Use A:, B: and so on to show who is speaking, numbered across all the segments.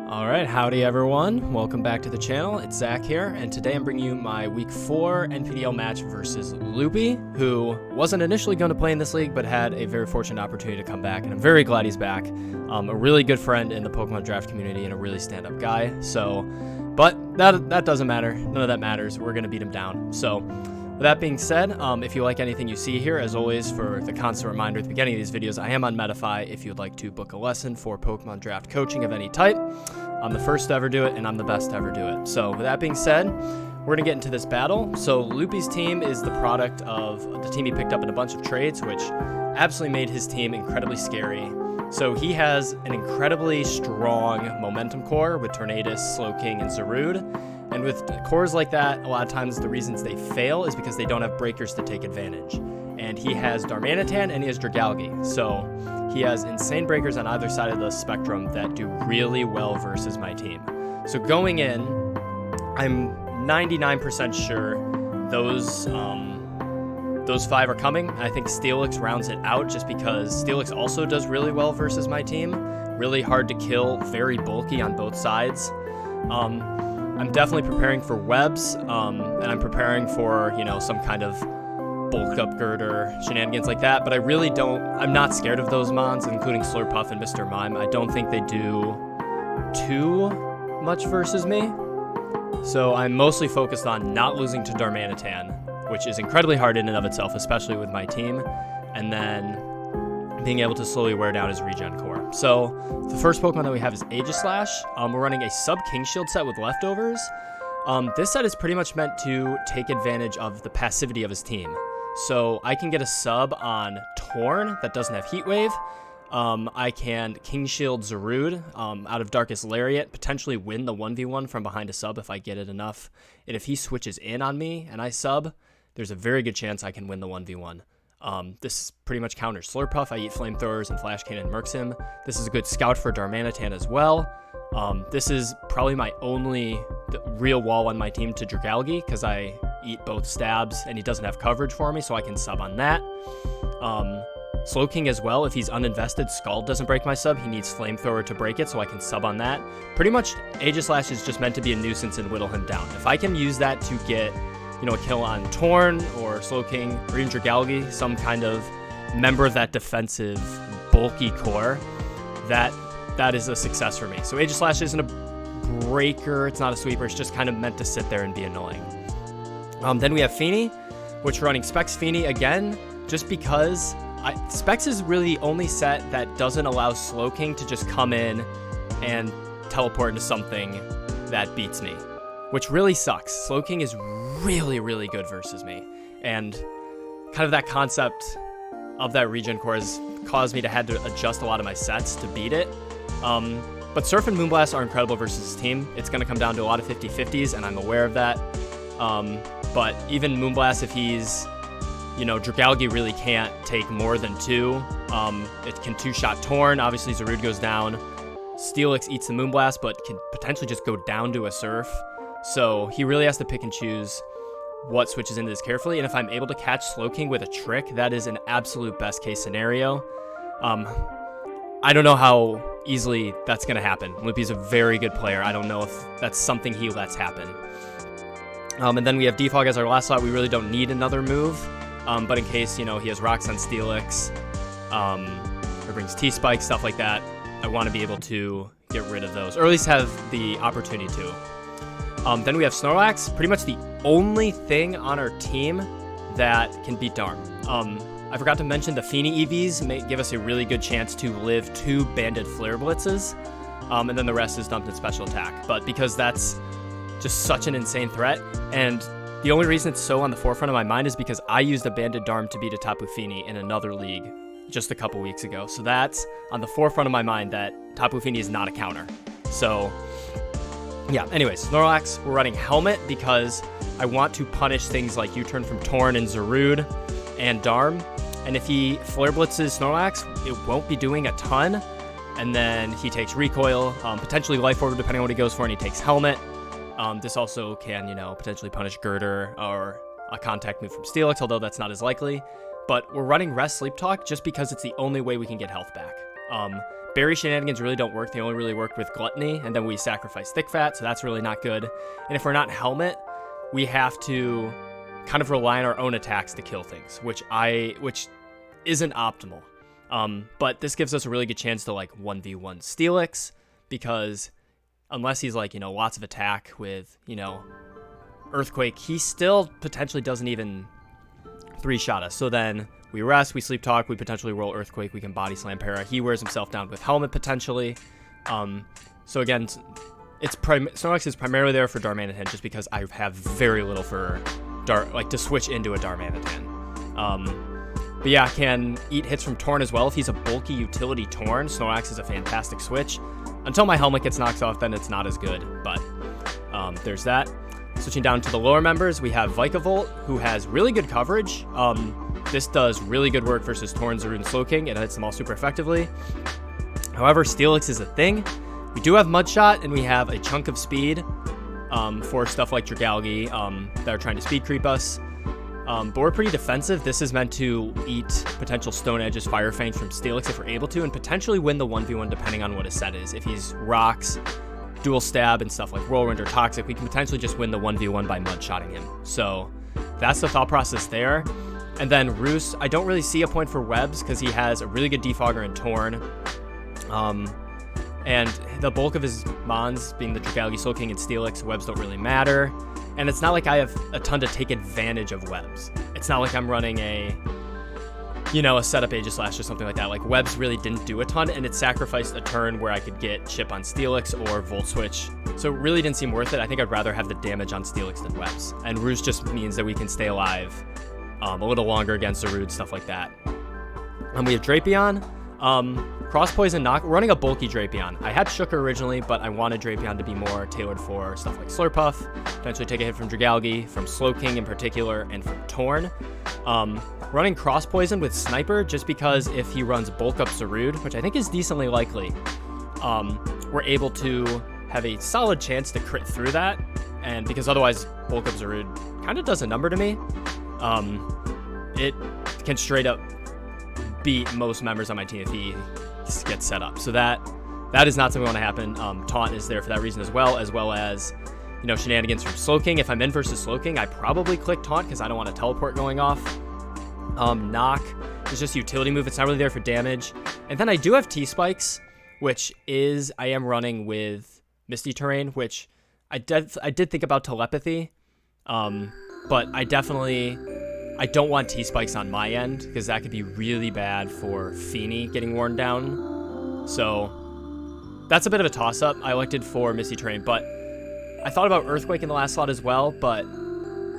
A: Alright, howdy everyone. Welcome back to the channel. It's Zach here, and today I'm bringing you my Week 4 Npdl match versus Luppy, who wasn't initially going to play in this league, but had a very fortunate opportunity to come back, and I'm very glad he's back. A really good friend in the Pokemon draft community and a really stand-up guy, but that doesn't matter. None of that matters. We're going to beat him down. So, with that being said, if you like anything you see here, as always, for the constant reminder at the beginning of these videos, I am on Medify if you'd like to book a lesson for Pokemon draft coaching of any type. I'm the first to ever do it, and I'm the best to ever do it. So with that being said, we're going to get into this battle. So Luppy's team is the product of the team he picked up in a bunch of trades, which absolutely made his team incredibly scary. So he has an incredibly strong momentum core with Tornadus, Slowking, and Zarude. And with cores like that, a lot of times the reasons they fail is because they don't have breakers to take advantage. And he has Darmanitan and he has Dragalge. So he has insane breakers on either side of the spectrum that do really well versus my team. So going in, I'm 99% sure those five are coming. I think Steelix rounds it out just because Steelix also does really well versus my team. Really hard to kill, very bulky on both sides. I'm definitely preparing for webs, and I'm preparing for, some kind of bulk up girder, shenanigans like that, but I'm not scared of those mons, including Slurpuff and Mr. Mime. I don't think they do too much versus me, so I'm mostly focused on not losing to Darmanitan, which is incredibly hard in and of itself, especially with my team, and then being able to slowly wear down his regen core. So the first Pokemon that we have is Aegislash. We're running a sub-King Shield set with leftovers. This set is pretty much meant to take advantage of the passivity of his team. So I can get a sub on Torn that doesn't have Heat Wave. I can King Shield Zarude out of Darkest Lariat, potentially win the 1v1 from behind a sub if I get it enough. And if he switches in on me and I sub, there's a very good chance I can win the 1v1. This pretty much counters Slurpuff. I eat Flamethrowers and Flash Cannon Mercs him. This is a good scout for Darmanitan as well. This is probably my only real wall on my team to Dragalge because I eat both stabs and he doesn't have coverage for me, so I can sub on that. Slowking as well, if he's uninvested, Scald doesn't break my sub. He needs Flamethrower to break it, so I can sub on that. Pretty much Aegislash is just meant to be a nuisance and whittle him down. If I can use that to get a kill on Torn or Slowking or even Dragalge, some kind of member of that defensive bulky core, that is a success for me. So Aegislash isn't a breaker, it's not a sweeper, it's just kind of meant to sit there and be annoying. Then we have Feeny, which we're running Specs Feeny again, just because Specs is really the only set that doesn't allow Slowking to just come in and teleport into something that beats me, which really sucks. Slowking is really, really good versus me, and kind of that concept of that regen core has caused me to have to adjust a lot of my sets to beat it. But Surf and Moonblast are incredible versus his team. It's going to come down to a lot of 50-50s, and I'm aware of that. But even Moonblast, if he's, Dragalge really can't take more than 2. It can 2-shot Torn. Obviously, Zarude goes down. Steelix eats the Moonblast, but can potentially just go down to a Surf. So he really has to pick and choose what switches into this carefully. And if I'm able to catch Slowking with a trick, that is an absolute best case scenario. I don't know how easily that's going to happen. Luppy's a very good player. I don't know if that's something he lets happen. And then we have Defog as our last slot. We really don't need another move. But in case, he has Rocks on Steelix, or brings T-Spike, stuff like that, I want to be able to get rid of those, or at least have the opportunity to. Then we have Snorlax, pretty much the only thing on our team that can beat Darm. I forgot to mention the Feeny EVs may give us a really good chance to live 2 Banded Flare Blitzes, and then the rest is dumped in Special Attack. But because that's just such an insane threat, and the only reason it's so on the forefront of my mind is because I used a Banded Darm to beat a Tapu Fini in another league just a couple weeks ago. So that's on the forefront of my mind that Tapu Fini is not a counter. So yeah, anyways, Snorlax, we're running Helmet because I want to punish things like U-turn from Torn and Zarude and Darm. And if he Flare Blitzes Snorlax, it won't be doing a ton. And then he takes Recoil, potentially Life Orb depending on what he goes for, and he takes Helmet. This also can, potentially punish Girder or a contact move from Steelix, although that's not as likely. But we're running Rest Sleep Talk just because it's the only way we can get health back. Berry shenanigans really don't work. They only really work with Gluttony, and then we sacrifice Thick Fat, so that's really not good. And if we're not Helmet, we have to kind of rely on our own attacks to kill things, which isn't optimal. But this gives us a really good chance to like 1v1 Steelix, because unless he's like, lots of attack with, Earthquake, he still potentially doesn't even 3-shot us. So then we rest, we Sleep Talk, we potentially roll Earthquake, we can Body Slam Para. He wears himself down with Helmet potentially. So again, Snorlax is primarily there for Darmanitan just because I have very little for to switch into a Darmanitan. But yeah, can eat hits from Torn as well. If he's a bulky utility Torn, Snorlax is a fantastic switch. Until my Helmet gets knocked off, then it's not as good. But there's that. Switching down to the lower members, we have Vikavolt, who has really good coverage. This does really good work versus Torn, Zarude, and Slowking. It hits them all super effectively. However, Steelix is a thing. We do have Mudshot, and we have a chunk of speed for stuff like Dragalge that are trying to speed creep us. But we're pretty defensive. This is meant to eat potential Stone Edge's Fire Fang from Steelix if we're able to, and potentially win the 1v1 depending on what his set is. If he's Rocks, Dual Stab, and stuff like Whirlwind or Toxic, we can potentially just win the 1v1 by Mudshotting him. So that's the thought process there. And then Roos, I don't really see a point for Webs because he has a really good Defogger and Torn. And the bulk of his Mons, being the Dragalge, Slowking, and Steelix, Webs don't really matter. And it's not like I have a ton to take advantage of Webs. It's not like I'm running a setup Aegislash or something like that. Like, Webs really didn't do a ton, and it sacrificed a turn where I could get Chip on Steelix or Volt Switch. So it really didn't seem worth it. I think I'd rather have the damage on Steelix than Webs. And Roost just means that we can stay alive a little longer against Zarude, stuff like that. And we have Drapion. Cross Poison Knock, running a bulky Drapion. I had Shooker originally, but I wanted Drapion to be more tailored for stuff like Slurpuff, potentially take a hit from Dragalge, from Slowking in particular, and from Torn. Running Cross Poison with Sniper, just because if he runs Bulk Up Zarude, which I think is decently likely, we're able to have a solid chance to crit through that, and because otherwise Bulk Up Zarude kind of does a number to me. It can straight up beat most members on my team if he gets set up. So that is not something we want to happen. Taunt is there for that reason as well as shenanigans from Slowking. If I'm in versus Slowking, I probably click Taunt because I don't want a teleport going off. Knock is just a utility move. It's not really there for damage. And then I do have T-Spikes, which I am running with Misty Terrain, which I did think about Telepathy, but I don't want T-Spikes on my end, because that could be really bad for Feeny getting worn down. So that's a bit of a toss-up. I elected for Misty Terrain, but I thought about Earthquake in the last slot as well, but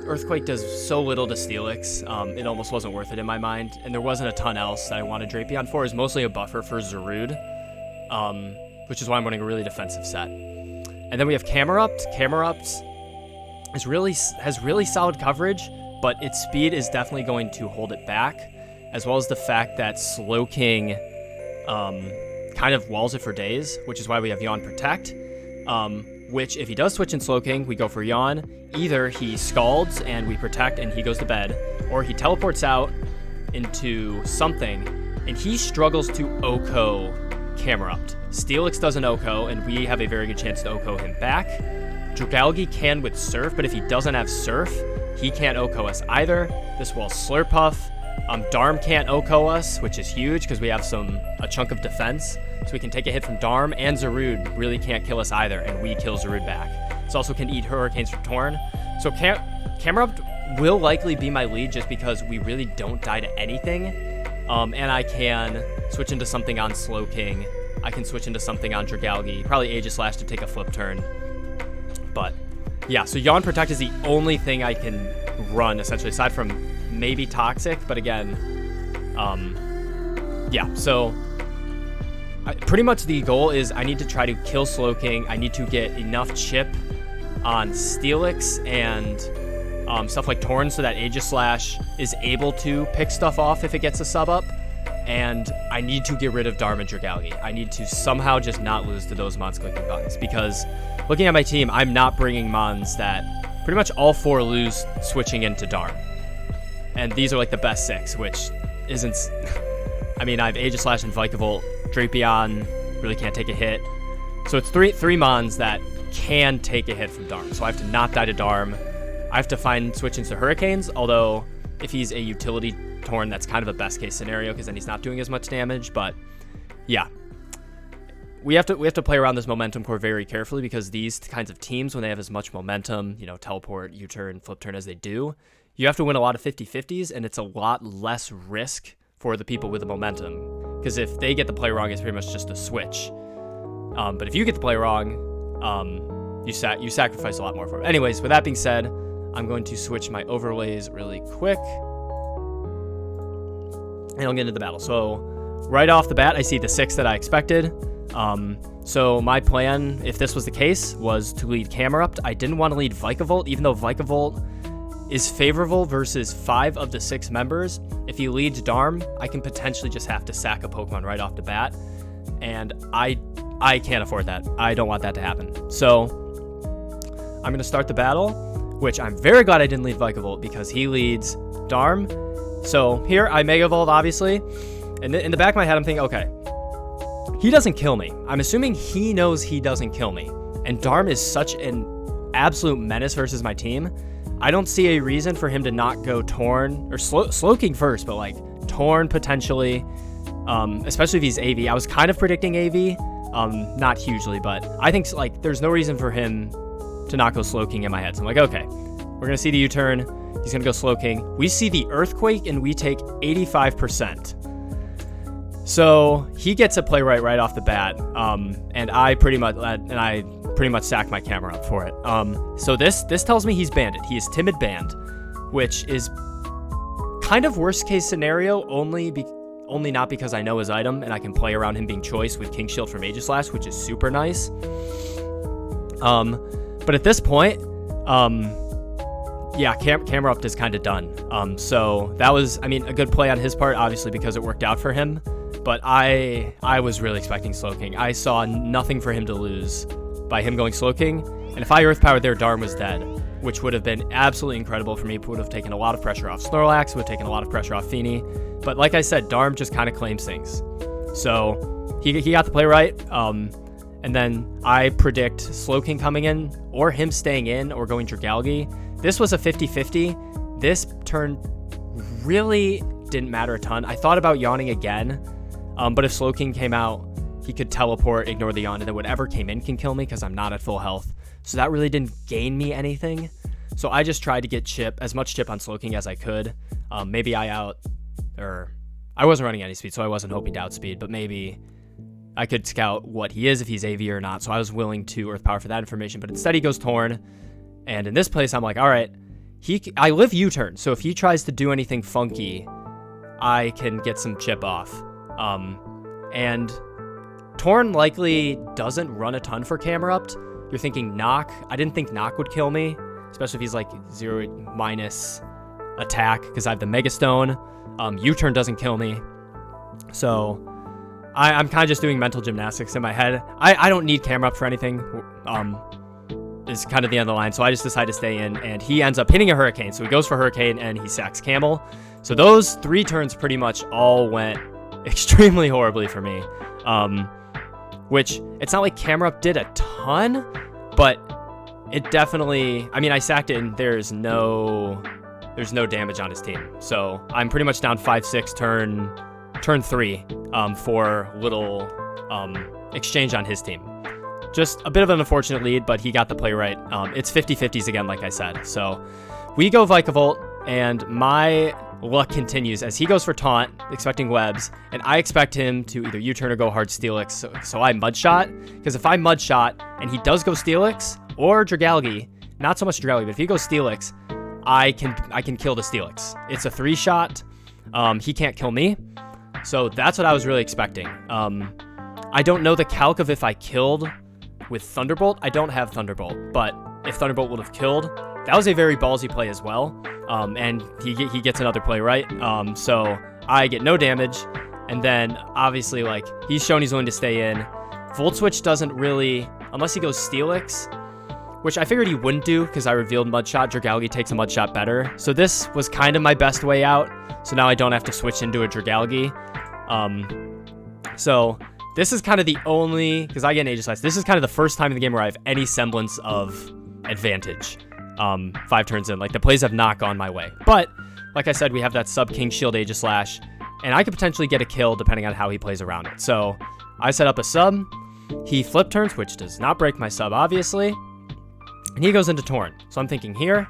A: Earthquake does so little to Steelix, it almost wasn't worth it in my mind, and there wasn't a ton else that I wanted Drapion for. It's mostly a buffer for Zarude, which is why I'm running a really defensive set. And then we have Camerupt. Camerupt has really solid coverage, but its speed is definitely going to hold it back, as well as the fact that Slowking kind of walls it for days, which is why we have Yawn Protect, which if he does switch in Slowking, we go for Yawn. Either he Scalds and we Protect and he goes to bed, or he teleports out into something and he struggles to OHKO Camerupt. Steelix does an OHKO, and we have a very good chance to OHKO him back. Dragalge can with Surf, but if he doesn't have Surf, he can't OHKO us either. This will Slurpuff. Darm can't OHKO us, which is huge because we have a chunk of defense. So we can take a hit from Darm, and Zarude really can't kill us either, and we kill Zarude back. This also can eat Hurricanes from Torn. So Camerupt will likely be my lead just because we really don't die to anything. And I can switch into something on Slowking. I can switch into something on Dragalge. Probably Aegislash to take a flip turn. But yeah, so Yawn Protect is the only thing I can run, essentially, aside from maybe Toxic. But again, yeah, so pretty much the goal is I need to try to kill Slowking. I need to get enough chip on Steelix and stuff like Torn so that Aegislash is able to pick stuff off if it gets a sub up. And I need to get rid of Darm and Dragalge. I need to somehow just not lose to those Mons clicking buttons, because looking at my team, I'm not bringing Mons that pretty much all 4 lose switching into Darm. And these are like the best 6, which isn't... I mean, I have Aegislash and Vikavolt, Drapion, really can't take a hit. So it's three Mons that can take a hit from Darm. So I have to not die to Darm. I have to find switch into Hurricanes, although if he's a utility Torn, that's kind of a best case scenario because then he's not doing as much damage. But yeah, we have to play around this momentum core very carefully because these kinds of teams, when they have as much momentum, teleport, U-turn, flip turn as they do, you have to win a lot of 50-50s, and it's a lot less risk for the people with the momentum. Because if they get the play wrong, it's pretty much just a switch. But if you get the play wrong, you sacrifice a lot more for it. Anyways, with that being said, I'm going to switch my overlays really quick. And I'll get into the battle. So right off the bat, I see the 6 that I expected. So my plan, if this was the case, was to lead Camerupt. I didn't want to lead Vikavolt, even though Vikavolt is favorable versus 5 of the 6 members. If he leads Darm, I can potentially just have to sack a Pokemon right off the bat. And I can't afford that. I don't want that to happen. So I'm going to start the battle, which I'm very glad I didn't lead Vikavolt because he leads Darm. So here, I Mega Evolve, obviously. And in the back of my head, I'm thinking, okay, he doesn't kill me. I'm assuming he knows he doesn't kill me. And Darm is such an absolute menace versus my team. I don't see a reason for him to not go Torn, or Slowking first, but like Torn potentially, especially if he's AV. I was kind of predicting AV, not hugely, but I think like there's no reason for him to not go Slowking in my head. So I'm like, okay, we're going to see the U-turn. He's going to go Slowking. We see the Earthquake, and we take 85%. So he gets a play right off the bat, and I pretty much sacked my camera up for it. So this tells me he's Bandit. He is Timid Band, which is kind of worst case scenario, only not because I know his item and I can play around him being Choice with King Shield from Aegislash, which is super nice. But at this point, yeah, Camerupt is kind of done. So that was, a good play on his part, obviously, because it worked out for him. But I was really expecting Slowking. I saw nothing for him to lose by him going Slowking. And if I Earth Powered there, Darm was dead, which would have been absolutely incredible for me. It would have taken a lot of pressure off Snorlax, would have taken a lot of pressure off Feeny. But like I said, Darm just kind of claims things. So he got the play right. And then I predict Slowking coming in, or him staying in, or going Dragalge. This was a 50-50. This turn really didn't matter a ton. I thought about yawning again. But if Slowking came out, he could teleport, ignore the yawn, and then whatever came in can kill me because I'm not at full health. So that really didn't gain me anything. So I just tried to get as much chip on Slowking as I could. Maybe I wasn't running any speed, so I wasn't hoping to outspeed, but maybe I could scout what he is, if he's AV or not. So I was willing to Earth Power for that information, but instead he goes Torn. And in this place, I'm like, all right, I live U-turn. So if he tries to do anything funky, I can get some chip off. And Torn likely doesn't run a ton for Camerupt. You're thinking Knock. I didn't think Knock would kill me, especially if he's like 0- attack, because I have the Mega Stone. U-turn doesn't kill me. So I'm kind of just doing mental gymnastics in my head. I don't need Camerupt for anything. Is kind of the end of the line, so I just decided to stay in, and he ends up hitting a Hurricane. So he goes for Hurricane, and he sacks Camel. So those 3 turns pretty much all went extremely horribly for me. Which, it's not like Camerupt did a ton, but it definitely, I sacked it, and there's no damage on his team. So I'm pretty much down 5-6 turn 3 for little exchange on his team. Just a bit of an unfortunate lead, but he got the play right. It's 50-50s again, like I said. So we go Vikavolt, and my luck continues as he goes for Taunt, expecting webs, and I expect him to either U-turn or go hard Steelix. So I Mudshot, because if I Mudshot and he does go Steelix or Dragalge, not so much Dragalge, but if he goes Steelix, I can kill the Steelix. It's a 3-shot. He can't kill me. So that's what I was really expecting. I don't know the calc of if I killed with Thunderbolt. I don't have Thunderbolt, but if Thunderbolt would have killed, that was a very ballsy play as well. And he gets another play right. So I get no damage. And then obviously, like, he's shown he's willing to stay in. Volt Switch doesn't really, unless he goes Steelix, which I figured he wouldn't do because I revealed Mudshot. Dragalge takes a Mudshot better. So this was kind of my best way out. So now I don't have to switch into a Dragalge. So this is kind of the only, because I get an Aegis Slash, this is kind of the first time in the game where I have any semblance of advantage 5 turns in. Like, the plays have not gone my way. But, like I said, we have that sub King Shield Aegis Slash, and I could potentially get a kill depending on how he plays around it. So, I set up a sub, he flip turns, which does not break my sub, obviously, and he goes into Torn. So I'm thinking here,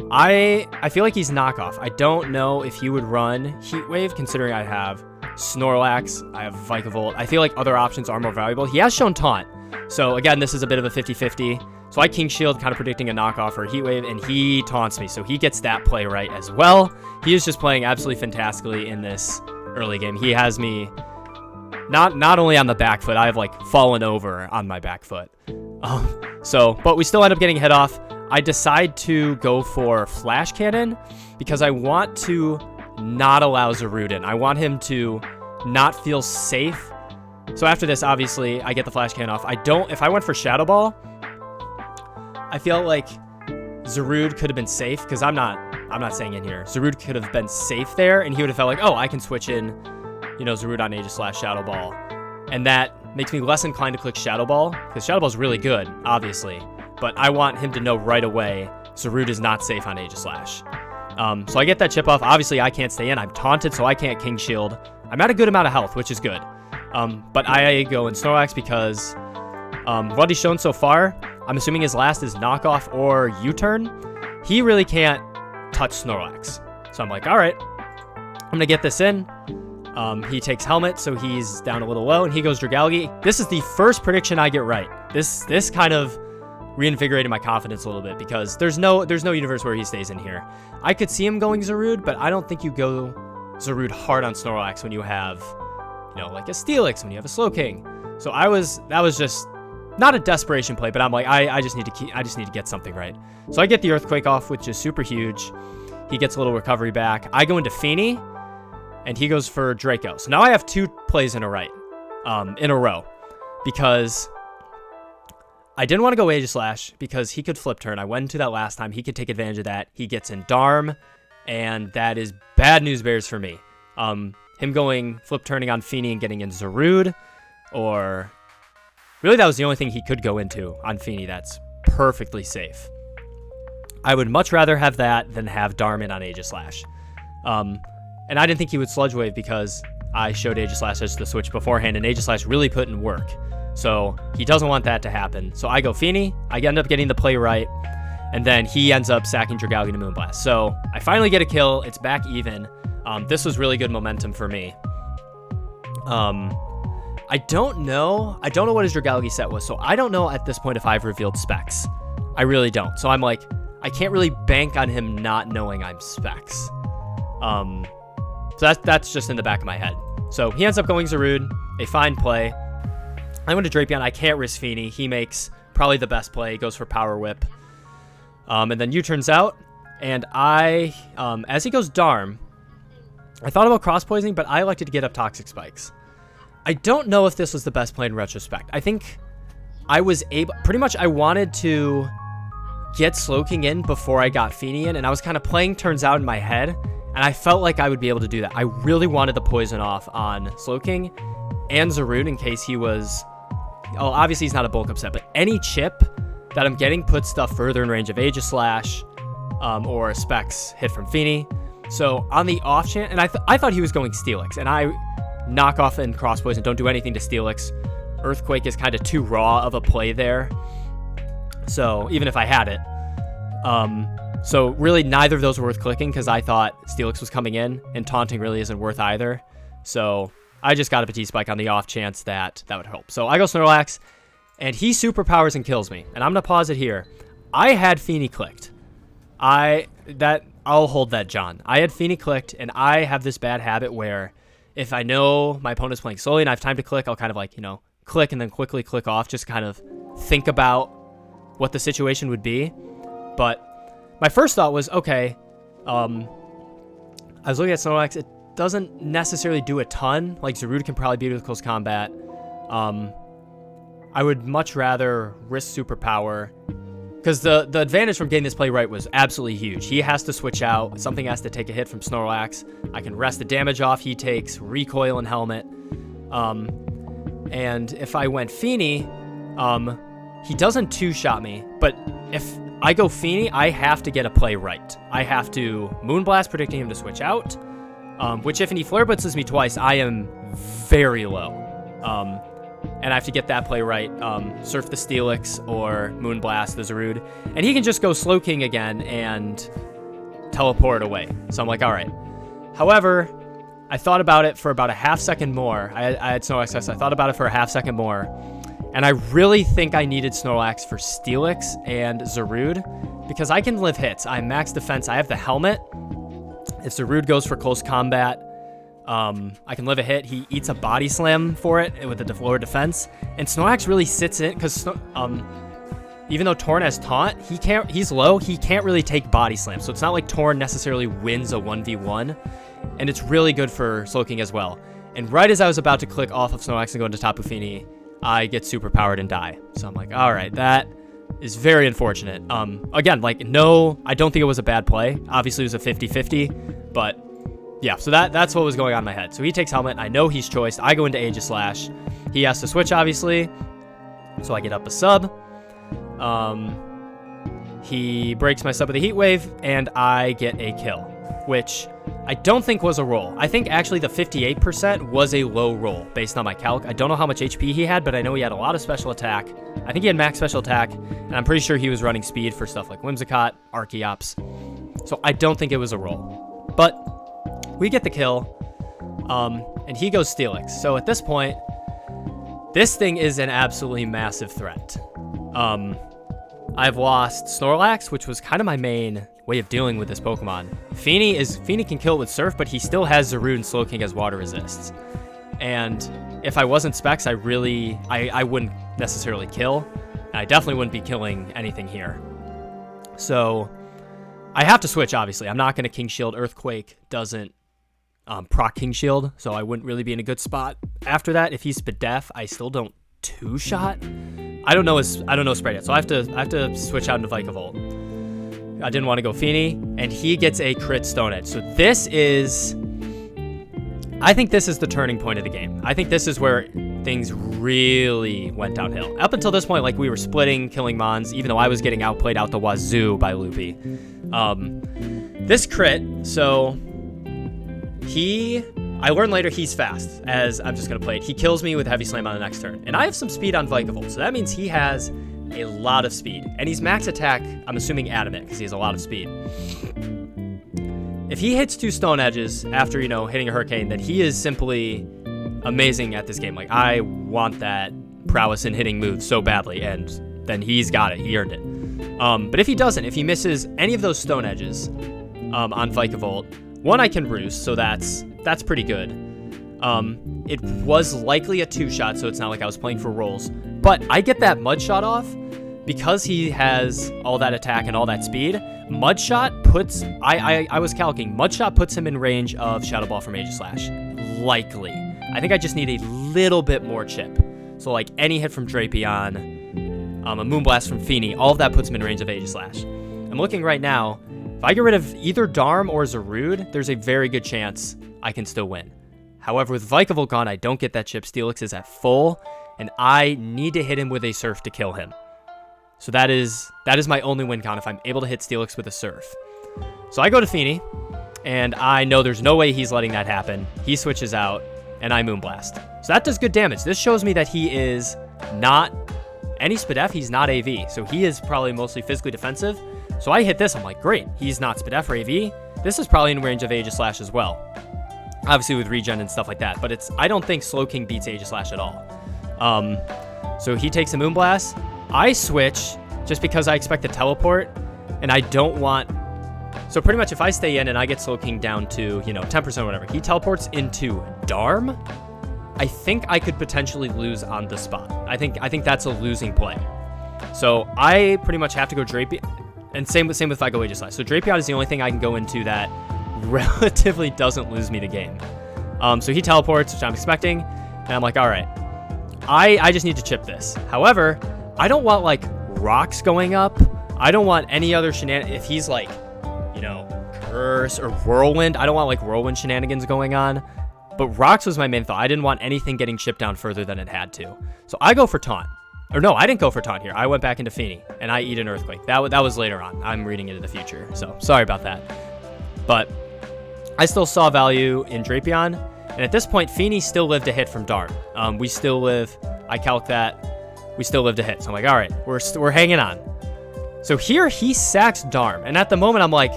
A: I feel like he's knockoff. I don't know if he would run Heat Wave, considering I have Snorlax, I have Vikavolt. I feel like other options are more valuable. He has shown Taunt. So again, this is a bit of a 50-50. So I King Shield, kind of predicting a knockoff or a Heat Wave, and he taunts me. So he gets that play right as well. He is just playing absolutely fantastically in this early game. He has me not only on the back foot, I have like fallen over on my back foot. But we still end up getting hit off. I decide to go for Flash Cannon because I want to not allow Zarude in. I want him to not feel safe. So after this, obviously, I get the Flash Cannon off. If I went for Shadow Ball, I feel like Zarude could have been safe because I'm not saying in here. Zarude could have been safe there, and he would have felt like, oh, I can switch in, Zarude on Aegis Slash Shadow Ball. And that makes me less inclined to click Shadow Ball, because Shadow Ball is really good, obviously. But I want him to know right away Zarude is not safe on Aegis Slash. So I get that chip off. Obviously, I can't stay in. I'm taunted, so I can't King Shield. I'm at a good amount of health, which is good. But I go in Snorlax because what he's shown so far, I'm assuming his last is knockoff or U-turn. He really can't touch Snorlax. So I'm like, all right, I'm going to get this in. He takes Helmet, so he's down a little low, and he goes Dragalge. This is the first prediction I get right. This kind of reinvigorated my confidence a little bit because there's no universe where he stays in here. I could see him going Zarude, but I don't think you go Zarude hard on Snorlax when you have, like a Steelix, when you have a Slowking. So that was just not a desperation play, but I'm like, I just need to get something right. So I get the Earthquake off, which is super huge. He gets a little recovery back. I go into Feeny, and he goes for Draco. So now I have 2 plays in a row, because I didn't want to go Aegis Slash because he could flip turn. I went into that last time. He could take advantage of that. He gets in Darm, and that is bad news bears for me. Him going flip turning on Feeny and getting in Zarude, or really that was the only thing he could go into on Feeny that's perfectly safe. I would much rather have that than have Darm in on Aegis Slash. And I didn't think he would Sludge Wave because I showed Aegis Slash as the switch beforehand, and Aegis Slash really put in work. So he doesn't want that to happen. So I go Feeny, I end up getting the play right, and then he ends up sacking Dragalge to Moonblast. So I finally get a kill, it's back even. This was really good momentum for me. I don't know what his Dragalge set was, so I don't know at this point if I've revealed specs. I really don't. So I'm like, I can't really bank on him not knowing I'm specs. So that's just in the back of my head. So he ends up going Zarude, a fine play. I went to Drapion. I can't risk Feeny. He makes probably the best play. He goes for Power Whip. And then U-turns out. And as he goes Darm, I thought about cross poisoning, but I elected to get up Toxic Spikes. I don't know if this was the best play in retrospect. I think I was pretty much I wanted to get Slowking in before I got Feeny in, and I was kind of playing turns out in my head, and I felt like I would be able to do that. I really wanted the poison off on Slowking and Zarude in case he was, obviously he's not a bulk up set, but any chip that I'm getting puts stuff further in range of Aegis Slash or a Specs hit from Feeny. So on the off chance, and I thought he was going Steelix, and I knock off and cross poison, don't do anything to Steelix. Earthquake is kind of too raw of a play there. So even if I had it, so really neither of those were worth clicking because I thought Steelix was coming in, and taunting really isn't worth either. So I just got a Petit Spike on the off chance that would help. So I go Snorlax, and he superpowers and kills me. And I'm gonna pause it here. I had Feeny clicked. I'll hold that, John. I had Feeny clicked, and I have this bad habit where if I know my opponent's playing slowly and I have time to click, I'll kind of like, click and then quickly click off, just kind of think about what the situation would be. But my first thought was, okay, I was looking at Snorlax. It doesn't necessarily do a ton. Like, Zarude can probably beat it with close combat. I would much rather risk superpower because the advantage from getting this play right was absolutely huge. He has to switch out. Something has to take a hit from Snorlax. I can rest the damage off he takes, recoil and helmet. And if I went Feeny, he doesn't two-shot me, but if I go Feeny, I have to get a play right. I have to Moonblast, predicting him to switch out, which if he Flare Blitzes me twice, I am very low. And I have to get that play right. Surf the Steelix or Moonblast the Zarude. And he can just go Slow King again and teleport away. So I'm like, all right. However, I thought about it for about a half second more. I had Snorlax, I thought about it for a half second more. And I really think I needed Snorlax for Steelix and Zarude because I can live hits. I'm max defense. I have the helmet. If Zarude goes for close combat, I can live a hit. He eats a body slam for it with the lower defense. And Snorlax really sits in because even though Torn has taunt, he's low. He can't really take body slam. So it's not like Torn necessarily wins a 1v1. And it's really good for Slow King as well. And right as I was about to click off of Snorlax and go into Tapu Fini, I get super powered and die. So I'm like, all right, that is very unfortunate. Again, like, no, I don't think it was a bad play. Obviously, it was a 50-50, but yeah, so that's what was going on in my head. So he takes Helmet. I know he's choiced. I go into Aegislash. He has to switch, obviously, so I get up a sub. He breaks my sub with a Heat Wave, and I get a kill, which I don't think was a roll. I think actually the 58% was a low roll based on my calc. I don't know how much HP he had, but I know he had a lot of special attack. I think he had max special attack, and I'm pretty sure he was running speed for stuff like Whimsicott, Archeops. So I don't think it was a roll. But we get the kill, and he goes Steelix. So at this point, this thing is an absolutely massive threat. I've lost Snorlax, which was kind of my main way of dealing with this Pokemon. Feeny can kill it with Surf, but he still has Zarude and Slow King as water resists. And if I wasn't Specs, I wouldn't necessarily kill. And I definitely wouldn't be killing anything here. So I have to switch, obviously. I'm not going to King Shield. Earthquake doesn't proc King Shield, so I wouldn't really be in a good spot. After that, if he's Spadef, I still don't two-shot. I don't know spread yet, so I have to switch out into Vikavolt. I didn't want to go Feeny, and he gets a crit Stone Edge. So I think this is the turning point of the game. I think this is where things really went downhill. Up until this point, like, we were splitting, killing Mons, even though I was getting outplayed out the wazoo by Luppy. This crit, so I learned later he's fast, as I'm just going to play it. He kills me with Heavy Slam on the next turn. And I have some speed on Vikavolt, so that means he has a lot of speed. And he's max attack, I'm assuming Adamant, because he has a lot of speed. If he hits 2 Stone Edges after, hitting a Hurricane, then he is simply amazing at this game. Like, I want that prowess in hitting moves so badly, and then he's got it. He earned it. But if he doesn't, if he misses any of those Stone Edges on Vikavolt, one, I can Roost, so that's pretty good. It was likely a 2-shot, so it's not like I was playing for rolls. But I get that Mud Shot off because he has all that attack and all that speed. Mud Shot puts... I was calculating. Mud Shot puts him in range of Shadow Ball from Aegislash. Likely. I think I just need a little bit more chip. So, like, any hit from Drapion, a Moonblast from Feeny, all of that puts him in range of Aegislash. I'm looking right now. If I get rid of either Darm or Zarude, there's a very good chance I can still win. However, with Vikavolt gone, I don't get that chip. Steelix is at full, and I need to hit him with a Surf to kill him. So that is my only win count if I'm able to hit Steelix with a Surf. So I go to Feeny, and I know there's no way he's letting that happen. He switches out, and I Moonblast. So that does good damage. This shows me that he is not any Spadef. He's not AV, so he is probably mostly physically defensive. So I hit this, I'm like, great, he's not Spadef or AV. This is probably in range of Aegislash as well. Obviously with regen and stuff like that, but I don't think Slow King beats Aegislash at all. So he takes a Moonblast. I switch just because I expect a teleport, and I don't want... So pretty much if I stay in and I get Slow King down to, 10% or whatever, he teleports into Darm, I think I could potentially lose on the spot. I think that's a losing play. So I pretty much have to go Drapion. And same with if I go Aegislash. So Drapion is the only thing I can go into that relatively doesn't lose me the game. So he teleports, which I'm expecting, and I'm like, all right, I just need to chip this. However, I don't want, like, rocks going up. I don't want any other shenanigans. If he's, like, Curse or Whirlwind, I don't want, like, Whirlwind shenanigans going on. But Rocks was my main thought. I didn't want anything getting chipped down further than it had to. So I go for Taunt. Or no, I didn't go for Taunt here. I went back into Feeny, and I eat an Earthquake. That was later on. I'm reading it in the future, so sorry about that. But I still saw value in Drapion, and at this point, Feeny still lived a hit from Darm. We still live, I calc that, we still lived a hit. So I'm like, all right, we're hanging on. So here he sacks Darm, and at the moment I'm like,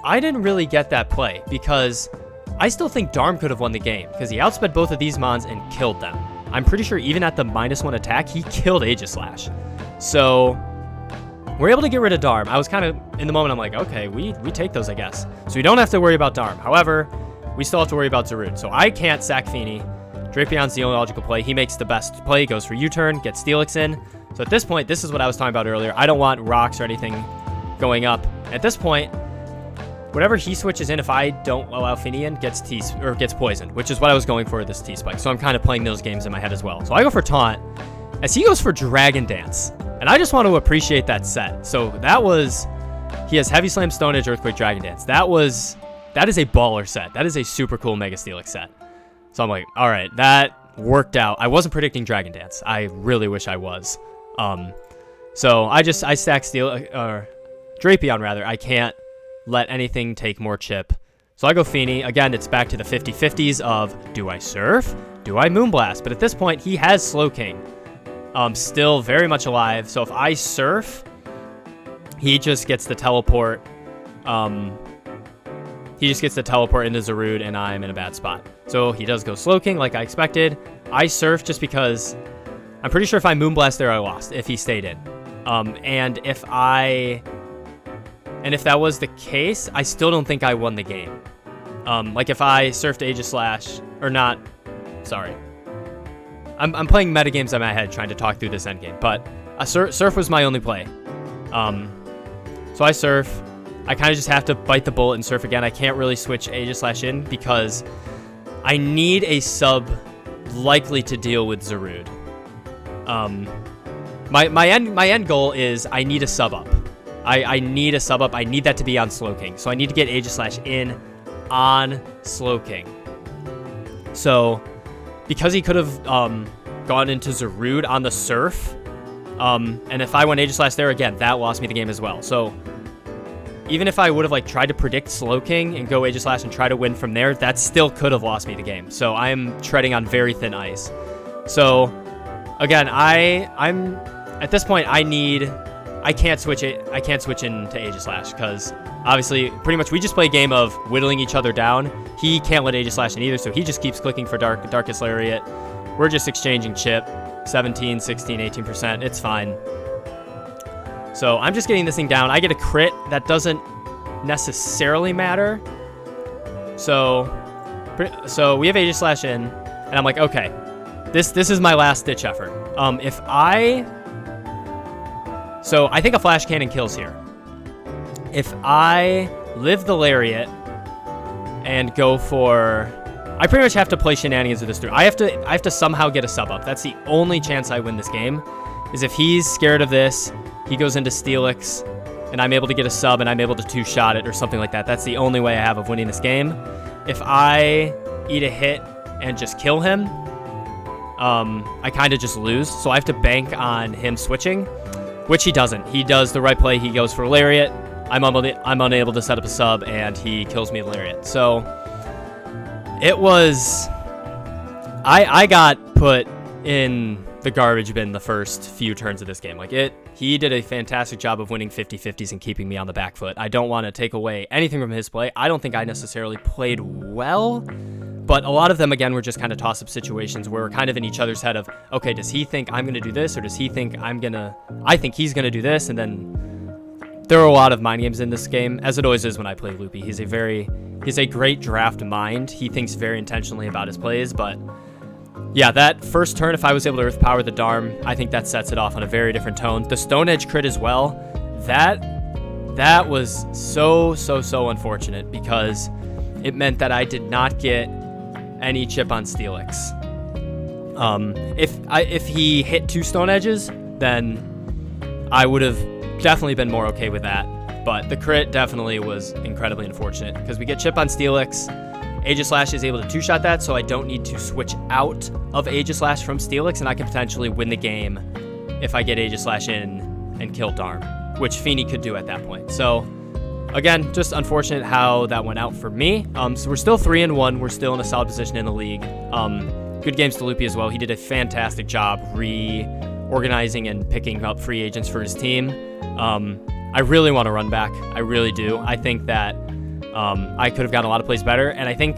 A: I didn't really get that play, because I still think Darm could have won the game, because he outsped both of these mons and killed them. I'm pretty sure even at the -1 attack, he killed Aegislash. So we're able to get rid of Darm. I was kind of, in the moment, I'm like, okay, we take those, I guess. So we don't have to worry about Darm. However, we still have to worry about Zarude. So I can't sack Feeny. Drapion's the only logical play. He makes the best play, goes for U-turn, gets Steelix in. So at this point, this is what I was talking about earlier. I don't want Rocks or anything going up. At this point, whatever he switches in, if I don't allow Feeny in, gets poisoned, which is what I was going for with this T-Spike. So I'm kind of playing those games in my head as well. So I go for Taunt, as he goes for Dragon Dance. And I just want to appreciate that set. So that was, he has Heavy Slam, Stone Edge, Earthquake, Dragon Dance. That is a baller set. That is a super cool Mega Steelix set. So I'm like, all right, that worked out. I wasn't predicting Dragon Dance. I really wish I was. So I stack Drapion rather. I can't let anything take more chip. So I go Feeny. Again, it's back to the 50-50s of, do I Surf? Do I Moonblast? But at this point, he has Slowking. Still very much alive. So if I Surf, he just gets the teleport. He just gets the teleport into Zarude, and I'm in a bad spot. So he does go Slowking like I expected. I Surf just because I'm pretty sure if I Moonblast there, I lost if he stayed in. And if that was the case, I still don't think I won the game. Like if I surfed Aegislash, or not, sorry. I'm playing metagames in my head trying to talk through this endgame, but Surf was my only play. So I Surf. I kind of just have to bite the bullet and Surf again. I can't really switch Aegislash in because I need a sub likely to deal with Zarude. My end goal is I need a sub up. I need a sub up. I need that to be on Slowking. So I need to get Aegislash in on Slowking. So because he could have gone into Zarude on the Surf, and if I went Aegislash there again, that lost me the game as well. So even if I would have tried to predict Slowking and go Aegislash and try to win from there, that still could have lost me the game. So I'm treading on very thin ice. So again, I'm at this point I can't switch into Aegislash because obviously pretty much we just play a game of whittling each other down. He can't let Aegislash in either, so he just keeps clicking for Darkest Lariat. We're just exchanging chip, 17, 16, 18%. It's fine. So I'm just getting this thing down. I get a crit. That doesn't necessarily matter. So we have Aegislash in, and I'm like, okay, this is my last ditch effort. So I think a Flash Cannon kills here. If I live the Lariat and go for, I pretty much have to play shenanigans with this through. I have to somehow get a sub up. That's the only chance I win this game, is if he's scared of this, he goes into Steelix, and I'm able to get a sub, and I'm able to two-shot it or something like that. That's the only way I have of winning this game. If I eat a hit and just kill him, I kind of just lose. So I have to bank on him switching, which he doesn't. He does the right play. He goes for Lariat. I'm unable to set up a sub, and he kills me with Lariat. So it was, I got put in the garbage bin the first few turns of this game. He did a fantastic job of winning 50-50s and keeping me on the back foot. I don't want to take away anything from his play. I don't think I necessarily played well, but a lot of them, again, were just kind of toss-up situations where we're kind of in each other's head of, okay, does he think I'm going to do this, or does he think I think he's going to do this, and then there are a lot of mind games in this game, as it always is when I play Luppy. He's a great draft mind. He thinks very intentionally about his plays, but yeah, that first turn, if I was able to Earth Power the Darm, I think that sets it off on a very different tone. The Stone Edge crit as well, that was so unfortunate because it meant that I did not get any chip on Steelix. If he hit 2 Stone Edges, then I would have definitely been more okay with that. But the crit definitely was incredibly unfortunate because we get chip on Steelix. Aegislash is able to two-shot that, so I don't need to switch out of Aegislash from Steelix, and I can potentially win the game if I get Aegislash in and kill Darm, which Feeney could do at that point. So, again, just unfortunate how that went out for me. So we're still 3-1. We're still in a solid position in the league. Good games to Luppy as well. He did a fantastic job reorganizing and picking up free agents for his team. I really want to run back. I really do. I think that I could have gotten a lot of plays better, and I think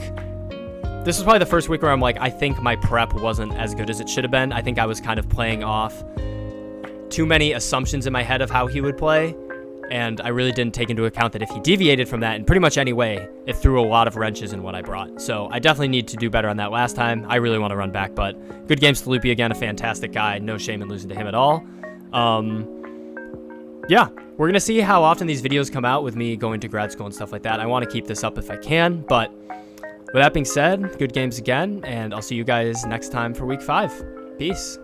A: this is probably the first week where I'm like, I think my prep wasn't as good as it should have been. I think I was kind of playing off too many assumptions in my head of how he would play, and I really didn't take into account that if he deviated from that in pretty much any way, it threw a lot of wrenches in what I brought. So I definitely need to do better on that last time. I really want to run back, but good games to Luppy again, a fantastic guy. No shame in losing to him at all. Yeah, we're going to see how often these videos come out with me going to grad school and stuff like that. I want to keep this up if I can, but with that being said, good games again, and I'll see you guys next time for week 5. Peace.